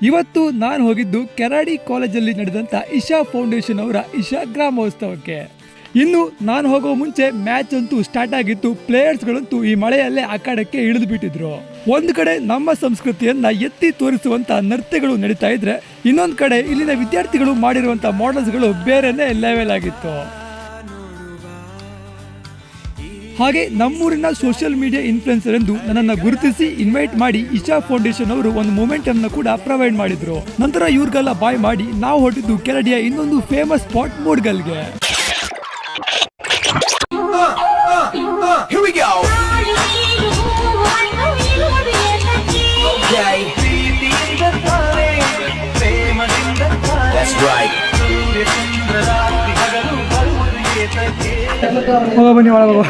ಇವತ್ತು ನಾನು ಹೋಗಿದ್ದು ಕೆರಾಡಿ ಕಾಲೇಜಲ್ಲಿ ನಡೆದಂತ ಇಶಾ ಫೌಂಡೇಶನ್ ಅವರ ಇಶಾ ಗ್ರಾಮೋತ್ಸವಕ್ಕೆ. ಇನ್ನು ನಾನು ಹೋಗೋ ಮುಂಚೆ ಮ್ಯಾಚ್ ಅಂತೂ ಸ್ಟಾರ್ಟ್ ಆಗಿತ್ತು. ಪ್ಲೇಯರ್ಸ್ಗಳಂತೂ ಈ ಮಳೆಯಲ್ಲೇ ಅಖಾಡಕ್ಕೆ ಇಳಿದು ಬಿಟ್ಟಿದ್ರು. ಒಂದು ಕಡೆ ನಮ್ಮ ಸಂಸ್ಕೃತಿಯನ್ನ ಎತ್ತಿ ತೋರಿಸುವಂತ ನೃತ್ಯಗಳು ನಡೀತಾ ಇದ್ರೆ, ಇನ್ನೊಂದು ಕಡೆ ಇಲ್ಲಿನ ವಿದ್ಯಾರ್ಥಿಗಳು ಮಾಡಿರುವಂತ ಮಾಡೆಲ್ಸ್ಗಳು ಬೇರೆನೇ ಲೆವೆಲ್ ಆಗಿತ್ತು. ಹಾಗೆ ನಮ್ಮೂರಿನ ಸೋಷಿಯಲ್ ಮೀಡಿಯಾ ಇನ್ಫ್ಲುಯೆನ್ಸರ್ ಎಂದು ನನ್ನನ್ನು ಗುರುತಿಸಿ ಇನ್ವೈಟ್ ಮಾಡಿ ಇಶಾ ಫೌಂಡೇಶನ್ ಅವರು ಒಂದು ಮೂಮೆಂಟ್ ಅನ್ನು ಕೂಡ ಪ್ರೊವೈಡ್ ಮಾಡಿದ್ರು. ನಂತರ ಇವ್ರಿಗೆಲ್ಲ ಬಾಯ್ ಮಾಡಿ ನಾವು ಹೊರಟಿದ್ದು ಕೆರಡಿಯ ಇನ್ನೊಂದು ಫೇಮಸ್ ಸ್ಪಾಟ್ ಮೂಡ್ಗಲ್ಗೆ. ಬನ್ನಿ ಒಳಗೆ.